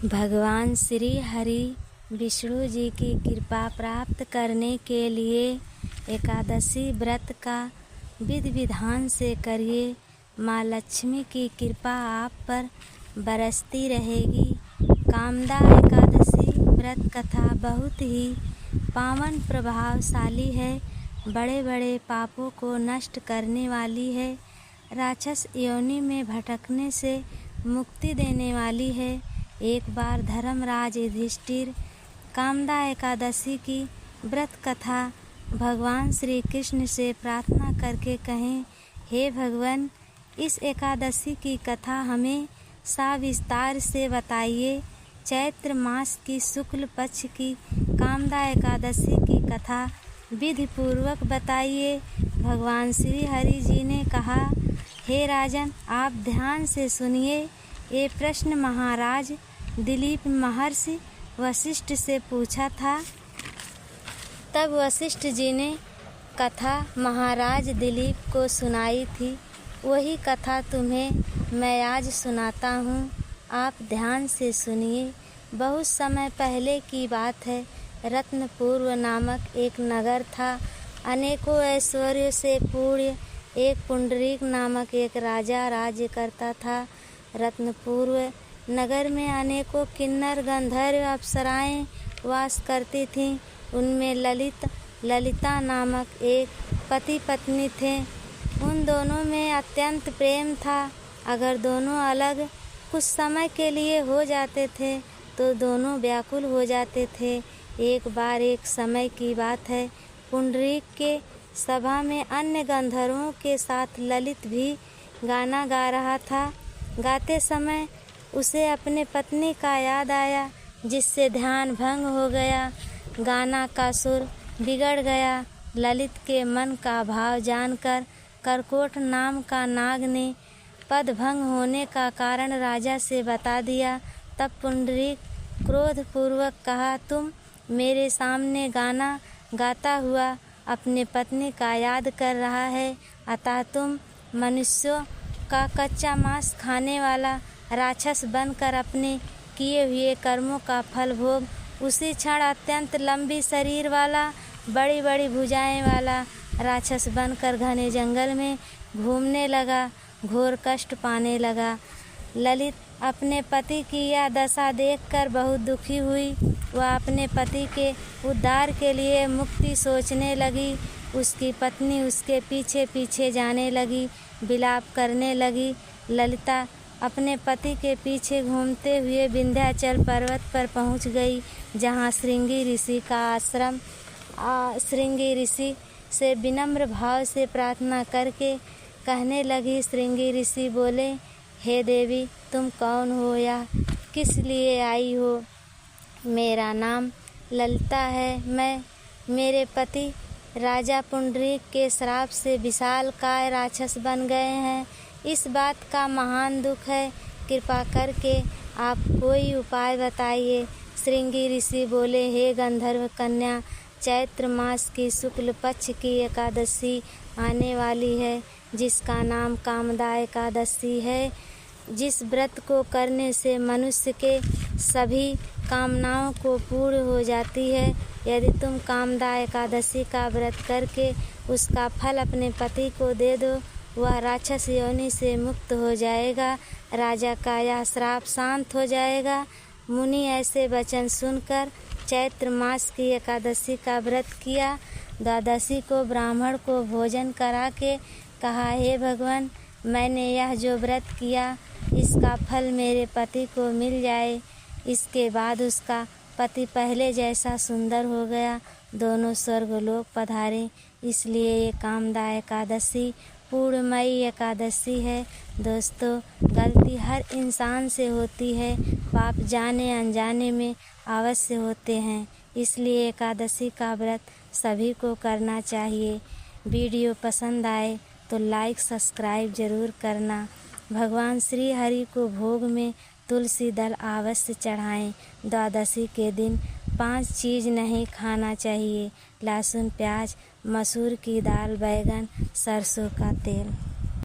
भगवान श्री हरि विष्णु जी की कृपा प्राप्त करने के लिए एकादशी व्रत का विधि विधान से करिए। माँ लक्ष्मी की कृपा आप पर बरसती रहेगी। कामदा एकादशी व्रत कथा बहुत ही पावन प्रभावशाली है। बड़े बड़े पापों को नष्ट करने वाली है। राक्षस योनि में भटकने से मुक्ति देने वाली है। एक बार धर्मराज युधिष्ठिर कामदा एकादशी की व्रत कथा भगवान श्री कृष्ण से प्रार्थना करके कहें, हे भगवान, इस एकादशी की कथा हमें सविस्तार से बताइए। चैत्र मास की शुक्ल पक्ष की कामदा एकादशी की कथा विधि पूर्वक बताइए। भगवान श्री हरि जी ने कहा, हे राजन, आप ध्यान से सुनिए। ये प्रश्न महाराज दिलीप महर्षि वशिष्ठ से पूछा था। तब वशिष्ठ जी ने कथा महाराज दिलीप को सुनाई थी। वही कथा तुम्हें मैं आज सुनाता हूँ। आप ध्यान से सुनिए। बहुत समय पहले की बात है। रत्नपुर नामक एक नगर था। अनेकों ऐश्वर्य से पूर्ण एक पुंडरीक नामक एक राजा राज्य करता था। रत्नपुर नगर में अनेकों किन्नर गंधर्व अप्सराएं वास करती थीं। उनमें ललिता नामक एक पति पत्नी थे। उन दोनों में अत्यंत प्रेम था। अगर दोनों अलग कुछ समय के लिए हो जाते थे तो दोनों व्याकुल हो जाते थे। एक बार एक समय की बात है। पुंडरीक के सभा में अन्य गंधर्वों के साथ ललित भी गाना गा रहा था। गाते समय उसे अपने पत्नी का याद आया, जिससे ध्यान भंग हो गया। गाना का सुर बिगड़ गया। ललित के मन का भाव जानकर करकोट नाम का नाग ने पद भंग होने का कारण राजा से बता दिया। तब पुंडरीक क्रोधपूर्वक कहा, तुम मेरे सामने गाना गाता हुआ अपने पत्नी का याद कर रहा है, अतः तुम मनुष्यों का कच्चा मांस खाने वाला राक्षस बनकर अपने किए हुए कर्मों का फल भोग। उसी क्षण अत्यंत लंबी शरीर वाला, बड़ी बड़ी भुजाएं वाला राक्षस बनकर घने जंगल में घूमने लगा, घोर कष्ट पाने लगा। ललित अपने पति की यह दशा देखकर बहुत दुखी हुई। वह अपने पति के उद्धार के लिए मुक्ति सोचने लगी। उसकी पत्नी उसके पीछे पीछे जाने लगी, विलाप करने लगी। ललिता अपने पति के पीछे घूमते हुए विंध्याचल पर्वत पर पहुंच गई, जहां श्रृंगी ऋषि का आश्रम। श्रृंगी ऋषि से विनम्र भाव से प्रार्थना करके कहने लगी। श्रृंगी ऋषि बोले, हे देवी, तुम कौन हो या किस लिए आई हो? मेरा नाम ललिता है। मेरे पति राजा पुंडरीक के श्राप से विशालकाय राक्षस बन गए हैं। इस बात का महान दुख है। कृपा करके आप कोई उपाय बताइए। श्रृंगी ऋषि बोले, हे गंधर्व कन्या, चैत्र मास की शुक्ल पक्ष की एकादशी आने वाली है, जिसका नाम कामदा एकादशी है। जिस व्रत को करने से मनुष्य के सभी कामनाओं को पूर्ण हो जाती है। यदि तुम कामदा एकादशी का व्रत करके उसका फल अपने पति को दे दो, वह राक्षस योनि से मुक्त हो जाएगा। राजा का यह श्राप शांत हो जाएगा। मुनि ऐसे वचन सुनकर चैत्र मास की एकादशी का व्रत किया। द्वादशी को ब्राह्मण को भोजन करा के कहा, हे भगवान, मैंने यह जो व्रत किया, इसका फल मेरे पति को मिल जाए। इसके बाद उसका पति पहले जैसा सुंदर हो गया। दोनों स्वर्गलोक पधारे। इसलिए ये कामदा एकादशी पूर्णमयी एकादशी है। दोस्तों, गलती हर इंसान से होती है। पाप जाने अनजाने में अवश्य होते हैं। इसलिए एकादशी का व्रत सभी को करना चाहिए। वीडियो पसंद आए तो लाइक सब्सक्राइब जरूर करना। भगवान श्री हरि को भोग में तुलसी दल अवश्य चढ़ाएं। द्वादशी के दिन 5 चीज़ नहीं खाना चाहिए: लहसुन, प्याज, मसूर की दाल, बैगन, सरसों का तेल।